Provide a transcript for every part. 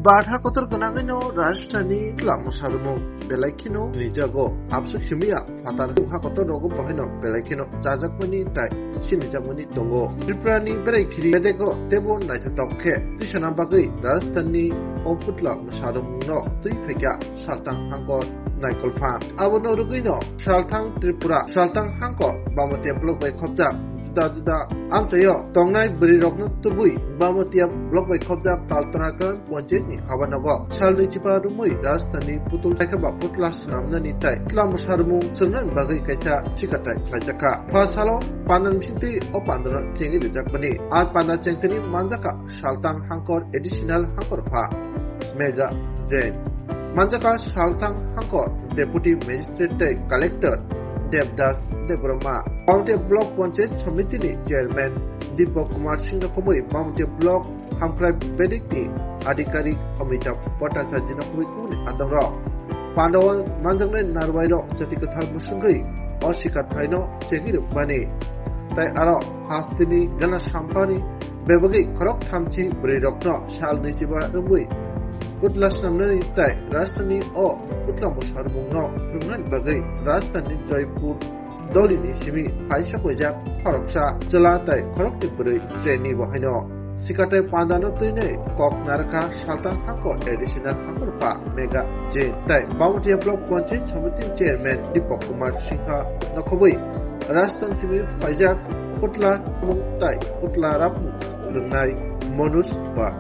Badha kotor kanagino Rajasthani Klamusarumo Belakino Nijago Absu Shimia Fatar ha kotor rogo bahino Belakino Jajakmani Tai Shinijakmani Tongo Triprani Berekiri Dego Tebo Naita Toke Tishanabagi Rajasthani Oputla Musarumo Tui Pega Saltang Angkor Naikol Farm Abono Rugino Saltang Tripura Saltang Angkor Bamatia Blok by Kopja Juda Amsayo Tongnai Beri Rokno Tubui Bamatia Blok by Kopja Taltanakan Ponjini Habanago Saldi Chipa Rumui Rajasthani Putul Takaba Putlas Namnani Tai Klamusarumu Sunan Bagai Kaisa Chikatai Klajaka Pasalo Panan Shinti Opandra Chengi de Jakpani Ad Panda Chentini Manjaka Saltang Angkor Additional Angkor Fa Mega Jain Manjaka Saltang Angkor Deputy Magistrate Collector Devdas Debrama Bounty Block Panchayat Samiti ni Chairman Deepak Kumar Singh Komoi Bounty Block Hamkrai Bedik ni Adhikarik Amitabh Bhattacharya na Komoi Kuni Adamro Pandawal Manjangne Narwairo Jatikathar Musungai Oshikat Haino Chegir Bani Tai Aro Hastini Gana Sampani Bebagi Korok Thamchi Brirokno Shal Nichiba Rumui Putla Samnani Tai Rajasthani O Putla Musarmungno Rumnan Bagai Rajasthani Jaipur Doli ni Simi Aisha Kojak Koroksa Jala Tai Korok Tipuri Treni Wahino Sikatai Pandano Tine Kok Naraka Saltang Angkor Additional Angkor Pa Mega Jain Tai Bamatia Block Panchayat Samiti Chairman Deepak Kumar Singh Nakobui Rajasthan Simi Faizak Putla Mung Tai Putla Rapu Lunai Monus Ba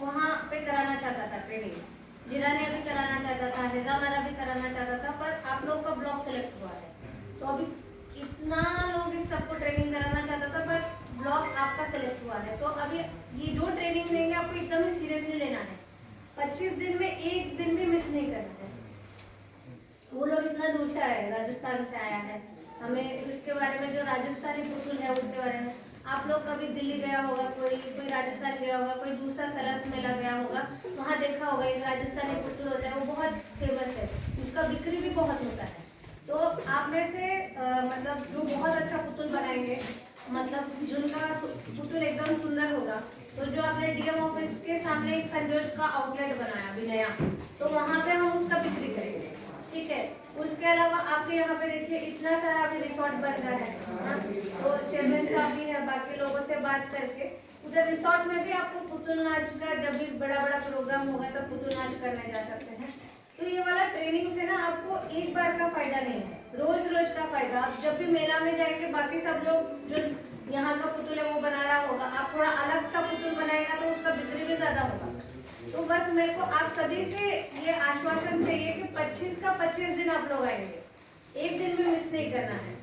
वहाँ पे कराना चाहता था training Jilani अभी कराना चाहता था हेजामारा भी कराना चाहता था पर आप लोग का ब्लॉक सेलेक्ट हुआ है तो अभी इतना लोग इस सबको ट्रेनिंग कराना चाहता था पर ब्लॉक आपका सेलेक्ट हुआ है तो अभी ये जो ट्रेनिंग देंगे आपको एकदम ही सीरियसली लेना है 25 दिन में एक दिन भी मिस नहीं करना है। वो लोग इतना दूर से आए राजस्थान से आया है हमें इसके बारे में जो राजस्थानी पुतुल है उसके बारे में आप लोग कभी दिल्ली गया होगा कोई राजस्थान गया होगा कोई दूसरा सलस मेला गया होगा वहाँ देखा होगा एक राजस्थानी पुतुल होता है वो बहुत फेमस है उसका बिक्री भी बहुत होता है तो आप में से मतलब जो बहुत अच्छा पुतुल बनाएंगे मतलब जिनका पुतुल एकदम सुंदर होगा तो जो आपने डीएम ऑफिस के सामने एक संजोज का आउटलेट बनाया अभी नया तो वहाँ पे हम उसका बिक्री करेंगे ठीक है। उसके अलावा आपके यहाँ पे देखिए इतना सारा अभी रिसोर्ट बन रहा है तो चेयरमैन साहब भी है बाकी लोगों से बात करके उधर रिसोर्ट में भी आपको पुतुल नाच का जब भी बड़ा बड़ा प्रोग्राम होगा तो पुतुल नाच करने जा सकते हैं। तो ये वाला ट्रेनिंग से ना आपको एक बार का फायदा नहीं है रोज रोज का फायदा। आप जब भी मेला में जाएंगे बाकी सब लोग जो यहाँ का पुतुल है वो बना रहा होगा आप थोड़ा अलग सा पुतुल बनाएगा तो उसका बिक्री भी ज्यादा होगा। तो बस मेरे को आप सभी से ये आश्वासन चाहिए कि 25 का 25 दिन आप लोग आएंगे एक दिन भी मिस नहीं करना है।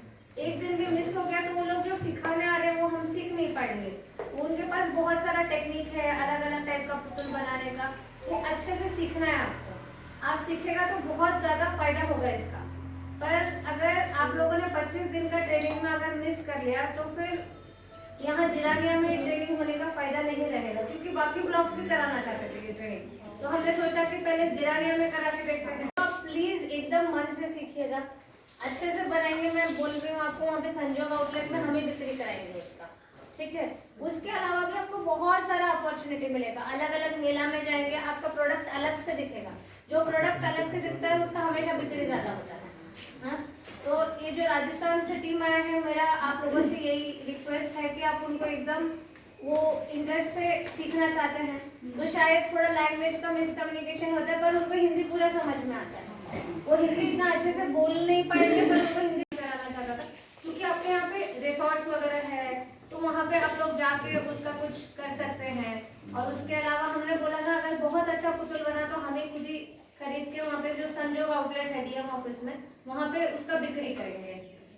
एक दिन भी मिस हो गया तो वो लोग जो सिखाने आ रहे हैं वो हम सीख नहीं पाएंगे। उनके पास बहुत सारा टेक्निक है अलग अलग टाइप का पुतुल बनाने का वो अच्छे से सीखना है आपको। आप सीखेगा तो बहुत ज्यादा फायदा होगा इसका। पर अगर आप लोगों ने 25 दिन का ट्रेनिंग में अगर मिस कर लिया तो फिर यहाँ जिलानिया में ट्रेनिंग होने का फायदा नहीं रहेगा क्योंकि बाकी ब्लॉक्स भी कराना चाहते थे ये ट्रेनिंग तो हमने सोचा कि पहले जिलानिया में करा के देखते हैं। तो आप प्लीज एकदम मन से सीखिएगा अच्छे से बनाएंगे। मैं बोल रही हूँ आपको वहाँ पे संजोग आउटलेट में हमें बिक्री कराएंगे उसका ठीक है। उसके अलावा भी आपको बहुत सारा अपॉर्चुनिटी मिलेगा अलग अलग मेला में जाएंगे आपका प्रोडक्ट अलग से दिखेगा। जो प्रोडक्ट अलग से दिखता है उसका हमेशा बिक्री ज्यादा होता है। हाँ तो ये जो राजस्थान से टीम आया है मेरा आप लोगों से यही रिक्वेस्ट है कि आप उनको एकदम वो इंटरेस्ट से सीखना चाहते हैं तो शायद थोड़ा लैंग्वेज का मिसकम्युनिकेशन होता है पर उनको हिंदी पूरा समझ में आता है। वो हिंदी इतना अच्छे से बोल नहीं पाएंगे पर उनको हिंदी कराना चाहता था क्योंकि आपके यहाँ पे रिसोर्ट वगैरह है तो वहाँ पे आप लोग जाके उसका कुछ कर सकते हैं। और उसके अलावा हमने बोला ना अगर बहुत अच्छा पुतुल बना तो हमें खुद ही खरीद के वहाँ पे जो संजोग आउटलेट है डीएम ऑफिस में वहाँ पे उसका बिक्री करेंगे।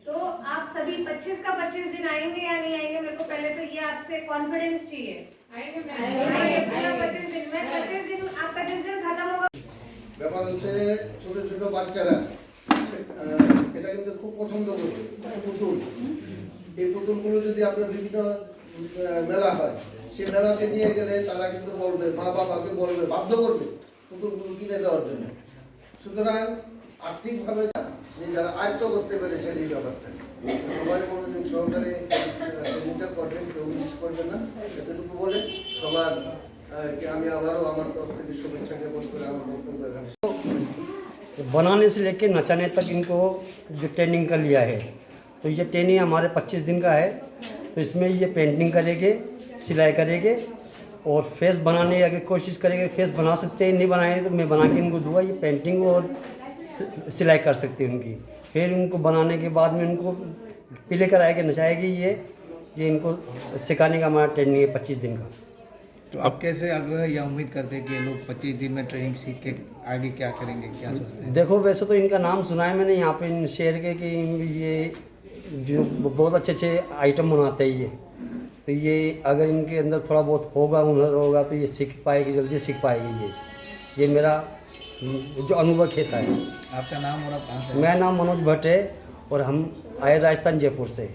तो आप सभी 25 का 25 दिन आएंगे या नहीं आएंगे मेरे को पहले तो ये आपसे कॉन्फिडेंस चाहिए। आएंगे पूरा 25 दिन में 25 दिन आपका जिस दिन खत्म होगा ব্যাপার হচ্ছে ছোট ছোট বাচ্চারা এটা কিন্তু খুব পছন্দ করবে পুতুল। এই পুতুলগুলো যদি আপনার বিভিন্ন মেলা হয় সেই মেলাতে নিয়ে গেলে তারা কিন্তু বলবে মা বাবাকে বলবে বাধ্য করবে পুতুলগুলো কিনে দেওয়ার জন্য। সুতরাং আর্থিকভাবে যারা আয়ত্ত করতে পেরেছেন এই ব্যাপারটা সবাই মনোযোগ সহকারে করবেন। করবেন না। এতটুকু বলে সবার কি আমি আবারও আমার তরফ থেকে শুভেচ্ছা জ্ঞাপন করে আমার বক্তব্য এখানে। बनाने से लेके नचाने तक इनको जो ट्रेनिंग का लिया है, तो ये ट्रेनिंग हमारे 25 दिन का है। तो इसमें ये पेंटिंग करेंगे, सिलाई करेंगे और फेस बनाने की कोशिश करेंगे। फेस बना सकते हैं, नहीं बनाएंगे तो मैं बना के इनको दूंगा। ये पेंटिंग और सिलाई कर सकते हैं उनकी। फिर उनको बनाने के बाद में उनको पीले कराए के नचाएगी। ये इनको सिखाने का हमारा ट्रेनिंग है 25 दिन का। तो आप कैसे आग्रह या उम्मीद करते हैं कि ये लोग 25 दिन में ट्रेनिंग सीख के आगे क्या करेंगे, क्या सोचते हैं? देखो वैसे तो इनका नाम सुना है मैंने यहाँ पे इन शेर के कि ये जो बहुत अच्छे अच्छे आइटम बनाते हैं ये। तो ये अगर इनके अंदर थोड़ा बहुत होगा, हुनर होगा, तो ये सीख पाएगी, जल्दी सीख पाएगी। ये मेरा जो अनुभव कहता है। आपका नाम और आप कहाँ से? मेरा नाम मनोज भट्ट है और हम आए राजस्थान जयपुर से।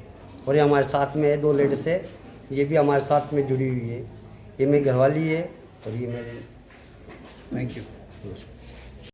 और ये हमारे साथ में है 2 लेडीज है, ये भी हमारे साथ में जुड़ी हुई है। ये मेरी घरवाली है और ये मेरी। Thank you.